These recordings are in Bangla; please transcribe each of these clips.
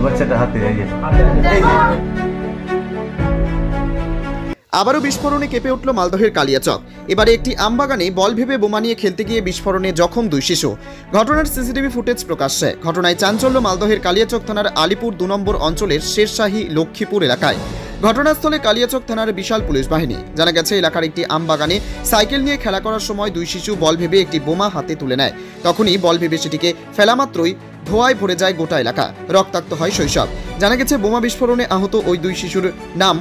বাচ্চাটা হাতে আবারও বিস্ফোরণে কেঁপে উঠল মালদহের কালিয়াচক। এবারে একটি আমবাগানে বল ভেবে বোমা নিয়ে খেলতে গিয়ে বিস্ফোরণে জখম 2 শিশু। ঘটনার সিসিটিভি ফুটেজ প্রকাশ্যে। ঘটনায় চাঞ্চল্য মালদহের কালিয়াচক থানার আলিপুর 2 নম্বর অঞ্চলের শেরশাহী লক্ষ্মীপুর এলাকায়। ঘটনাস্থলে কালিয়াচক থানার বিশাল পুলিশ বাহিনী। জানা গেছে, এলাকার একটি আমবাগানে সাইকেল নিয়ে খেলা করার সময় 2 শিশু বল ভেবে একটি বোমা হাতে তুলে নেয়। তখনই বল ভেবে সেটিকে ফেলা মাত্রই ধোঁয়ায় ভরে যায় গোটা এলাকা। রক্তাক্ত হয় শৈশব। জানা গেছে, বোমা বিস্ফোরণে আহত ওই 2 শিশুর নাম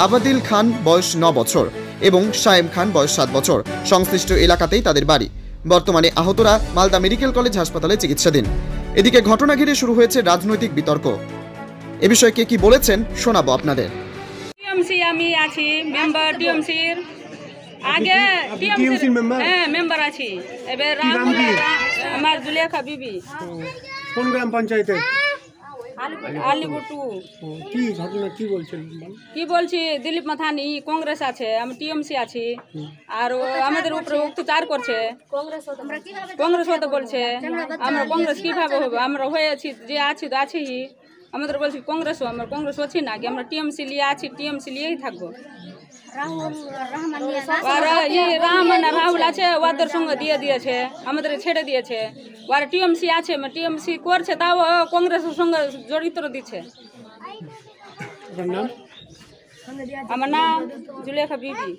আবাদিল খান, বয়স 9 বছর এবং সায়েম খান, বয়স 7 বছর। সংশ্লিষ্ট এলাকাতেই তাদের বাড়ি। বর্তমানে আহতরা মালদা মেডিকেল কলেজ হাসপাতালে চিকিৎসাধীন। এদিকে ঘটনা ঘিরে শুরু হয়েছে রাজনৈতিক বিতর্ক। এ বিষয়ে কে কি বলেছেন শোনাবো আপনাদের। টিএমসি আমি আছি, মেম্বার টিএমসির। আগে টিএমসি মেম্বার আছি। এবার আমার জুলেখা বিবি। কোন গ্রাম পঞ্চায়েতে? আলিপুর 2। কি ঘটনা, কি বলছেন? কি বলছি, দিলীপ মাথানি কংগ্রেস আছে, আমি টিএমসি আছি। আর আমাদের উপরে অত্যাচার করছে, কংগ্রেস হতে বলছে। আমরা কংগ্রেস কিভাবে হবে? আমরা হয়েছি, যে আছি তো আছেই। আমাদের বলছি কংগ্রেস, আমরা কংগ্রেস হচ্ছি না, কি আমরা টিএমসি নিয়ে আছি, টিএমসি নিয়েই থাকবো। রাহুল আছে, ওদের সঙ্গে দিয়ে দিয়েছে, আমাদের ছেড়ে দিয়েছে। ওর টিএমসি আছে, টিএমসি করছে, তাও কংগ্রেসের সঙ্গে জড়িত দিচ্ছে। আমার নাম জুলেখা বিবি।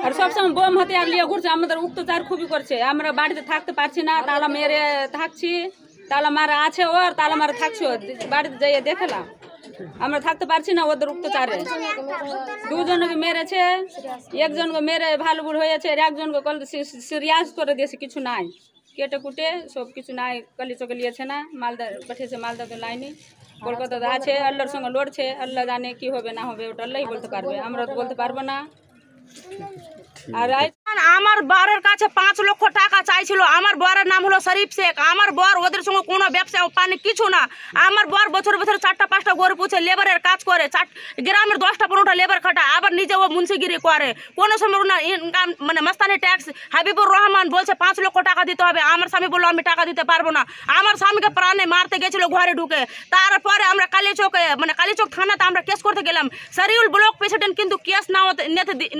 আর সবসময় বোম হাতিয়ার নিয়ে ঘুরছে, আমাদের অত্যাচার খুবই করছে। আমরা বাড়িতে থাকতে পারছি না, তালা মেরে থাকছি। তালা মারা আছে ওর, তালা মারা থাকছি, বাড়িতে যাইয়ে দেখলাম। আমরা থাকতে পারছি না ওদের অত্যাচারে। 2 জনকে মেরেছে, একজনকে মেরে ভালো বুড় হয়েছে, আর একজনকে সিরিয়াস করে দিয়েছে, কিছু নাই, কেটে কুটে সব কিছু নাই। কালিচকে নিয়েছে না, মালদা পাঠিয়েছে, মালদা তো লাইনি, কলকাতাতে আছে। আল্লাহর সঙ্গে লড়ছে, আল্লাহ জানে কি হবে না হবে, ওটা আল্লাহই বলতে পারবে, আমরা তো বলতে পারবো না। আর আমার বরের কাছে 5 লক্ষ টাকা চাইছিল। আমার বরের নাম হলো শরীফ শেখ। আমার বর ওদের সঙ্গে কোনো ব্যবসা পানি কিছু না। আমার বর বছর 4টা 5টা গরু পুছে লেবারের কাজ করে, গ্রামের 10টা 15টা লেবার খাটায়, আবার নিজে ও মুন্সিগিরি করে। কোনো সময় না ইনকাম, মানে মাস্তানি ট্যাক্স। হাবিবুর রহমান বলছে 5 লক্ষ টাকা দিতে হবে। আমার স্বামী বললো আমি টাকা দিতে পারবো না। আমার স্বামীকে প্রাণে মারতে গেছিল ঘরে ঢুকে। তারপরে আমরা কালীচক থানাতে আমরা কেস করতে গেলাম। শরিউল ব্লক প্রেসিডেন্ট কিন্তু কেস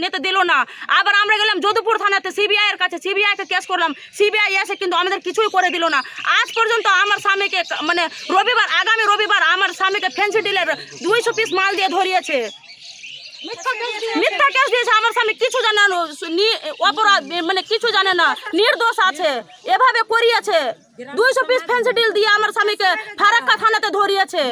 নিতে দিল না। আবার আমরা গেলাম যদুপুর থানাতে সিবিআই এর কাছে, সিবিআই কে কেস করলাম। সিবিআই এসে কিন্তু আমাদের কিছুই করে দিল না। আজ পর্যন্ত আমার স্বামীকে, মানে আগামী রবিবার আমার স্বামীকে ফেন্সি ডিলের 200 পিস মাল দিয়ে ধরিয়েছে। মিথ্যা কেস দিয়েছে। আমার স্বামী কিছু জানে না, অপরাধ মানে কিছু জানে না, নির্দোষ আছে। এভাবে করিয়েছে। 200 পিস ফেন্সি ডিল দিয়ে আমার স্বামীকে ফারাক্কা থানাতে ধরিয়েছে।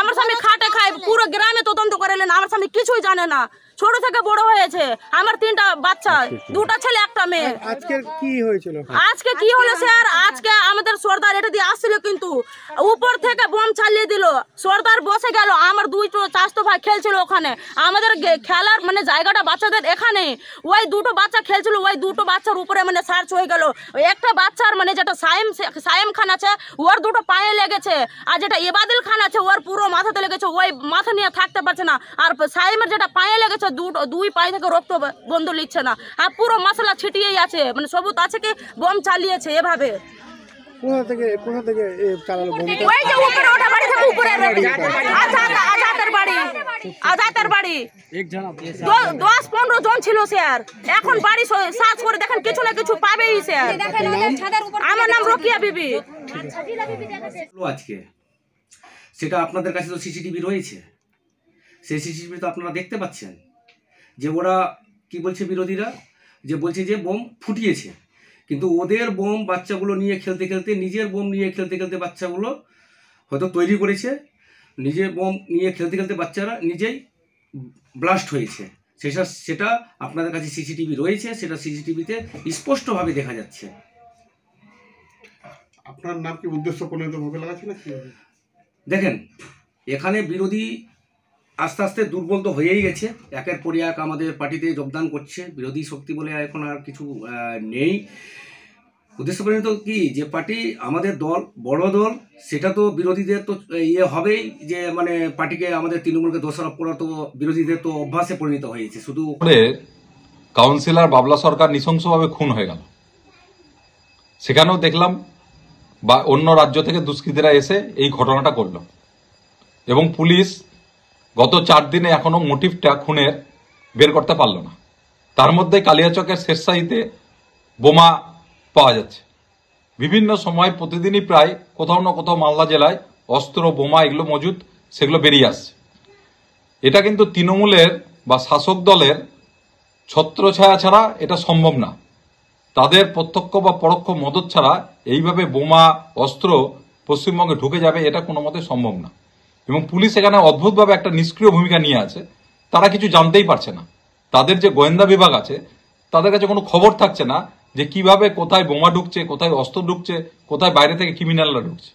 আমার স্বামী খাটে খায়, পুরো গ্রামে তদন্ত করেলেন। আমার স্বামী কিছুই জানে না, ছোট থেকে বড় হয়েছে। আমার 3টা বাচ্চা, 2টা ছেলে 1টা মেয়ে। আজকে কি হয়েছিল? আজকে কি হলো স্যার, আজকে আমাদের সর্দার এটা দিয়ে আসছিল, কিন্তু উপর থেকে বোম চালিয়ে দিল। সর্দার বসে গেল, আমার 2টো চাচতো ভাই খেলছিল ওখানে। আমাদের খেলার মানে জায়গাটা বাচ্চাদের এখানে। ওই 2টো বাচ্চা খেলছিল, ওই 2টো বাচ্চার উপরে মানে সার্চ হয়ে গেল। একটা বাচ্চার মানে যেটা সায়েম খান আছে, ওর 2টো পায়ে লেগেছে। আর যেটা ইবাদিল খান আছে, ওর পুরো মাথাতে লেগেছে, ওই মাথা নিয়ে থাকতে পারছে না। আর সায়েমের যেটা পায়ে লেগেছে, 2 পায়ে থেকে রক্ত বন্ধ লিখছে না। আর পুরো মশলা ছিটিয়েই আছে, মানে সবুত আছে কি বোম চালিয়েছে এভাবে। কোথা থেকে চালালো বোম? ওই যে উপরে, ওটা বাড়ি থেকে উপরে, আজাদের বাড়ি 10-15 জন ছিল স্যার। এখন বাড়ি সার্চ করে দেখেন, কিছু না কিছু পাবেই স্যার। আমার নাম রকিয়া বিবি। আজকে সেটা আপনাদের কাছে তো সিসিটিভি রয়েছে, সেই সিসিটিভি তো আপনারা দেখতে পাচ্ছেন যে ওরা কি বলছে, বিরোধীরা যে বলছে যে বোম ফুটিয়েছে। কিন্তু ওদের বোম বাচ্চাগুলো নিয়ে খেলতে খেলতে, নিজের বোম নিয়ে খেলতে খেলতে বাচ্চাগুলো হয়তো তৈরি করেছে, নিজের বোম নিয়ে খেলতে খেলতে বাচ্চারা নিজেই ব্লাস্ট হয়েছে। সেটা আপনাদের কাছে সিসিটিভি রয়েছে, সেটা সিসিটিভিতে স্পষ্টভাবে দেখা যাচ্ছে। আপনার নাম কি উদ্দেশ্য প্রণোদিতভাবে লাগাচ্ছে না? দেখেন, এখানে বিরোধী আস্তে আস্তে দুর্বল তো হয়েই গেছে, একের পর এক আমাদের পার্টিতে যোগদান করছে। বিরোধী শক্তি বলে এখন আর কিছু নেই। উদ্দেশ্য পরিণত কি, যে পার্টি আমাদের দল বড় দল, সেটা তো বিরোধীদের তো হবেই, যে মানে পার্টিকে আমাদের তৃণমূলকে দোষারোপ করা তো বিরোধীদের তো অভ্যাসে পরিণত হয়েছে। শুধু কাউন্সিলর বাবলা সরকার নৃশংসভাবে খুন হয়ে গেল। সেখানেও দেখলাম বা অন্য রাজ্য থেকে দুষ্কৃতীরা এসে এই ঘটনাটা করল। এবং পুলিশ গত 4 দিনে এখনো মোটিভটা খুনের বের করতে পারল না। তার মধ্যে কালিয়াচকের শেরশাহীতে বোমা পাওয়া যাচ্ছে। বিভিন্ন সময় প্রতিদিনই প্রায় কোথাও না কোথাও মালদা জেলায় অস্ত্র, বোমা এগুলো মজুদ, সেগুলো বেরিয়ে আসছে। এটা কিন্তু তৃণমূলের বা শাসক দলের ছত্রছায়া ছাড়া এটা সম্ভব না। তাদের প্রত্যক্ষ বা পরোক্ষ মদত ছাড়া এইভাবে বোমা, অস্ত্র পশ্চিমবঙ্গে ঢুকে যাবে এটা কোনো মতে সম্ভব না। এবং পুলিশ এখানে অদ্ভুতভাবে একটা নিষ্ক্রিয় ভূমিকা নিয়ে আছে। তারা কিছু জানতেই পারছে না। তাদের যে গোয়েন্দা বিভাগ আছে তাদের কাছে কোনো খবর থাকছে না যে কিভাবে কোথায় বোমা ঢুকছে, কোথায় অস্ত্র ঢুকছে, কোথায় বাইরে থেকে ক্রিমিনালরা ঢুকছে।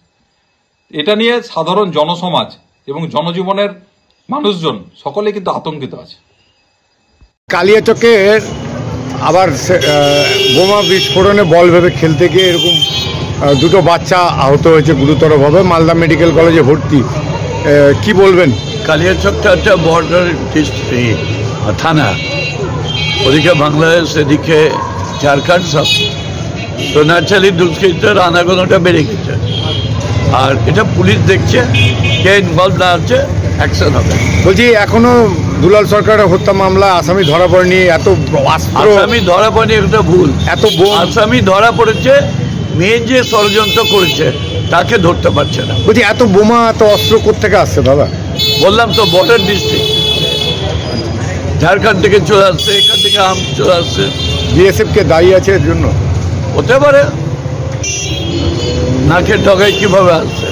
এটা নিয়ে সাধারণ জনসমাজ এবং জনজীবনের মানুষজন সকলে কিন্তু আতঙ্কিত আছে। কালিয়াচকের আবার বোমা বিস্ফোরণে বল ভেবে খেলতে গিয়ে এরকম 2 বাচ্চা আহত হয়েছে গুরুতরভাবে, মালদা মেডিকেল কলেজে ভর্তি। কি বলবেন? কালিয়াচকটা একটা বর্ডার ডিস্ট্রিক্ট থানা, ওদিকে বাংলাদেশ, এদিকে ঝাড়খণ্ড সব, তো ন্যাচারালি দুষ্কৃতের আনাগোনাটা বেড়ে গেছে। আর এটা পুলিশ দেখছে, কে ইনভলভ না আছে অ্যাকশন হবে। বলছি এখনো দুলাল সরকারের হত্যা মামলা আসামি ধরা পড়েনি, এত আসামি ধরা পড়েনি একটা ভুল, এত আসামি ধরা পড়েছে, মেয়ে যে ষড়যন্ত্র করেছে তাকে ধরতে পারছে না। বলছি এত বোমা, এত অস্ত্র কোথেকে আসছে দাদা? বললাম তো বর্ডার ডিস্ট্রিক্ট, ঝাড়খণ্ড থেকে চলে আসছে, এখান থেকে আম চলে আসছে। বিএসএফ কে দায়ী আছে এর জন্য? হতে পারে, নাকের ডগায় কিভাবে আসছে।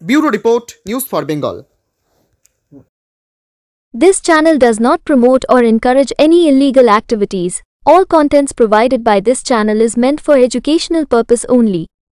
Bureau report, news for Bengal. This channel does not promote or encourage any illegal activities. All contents provided by this channel is meant for educational purpose only.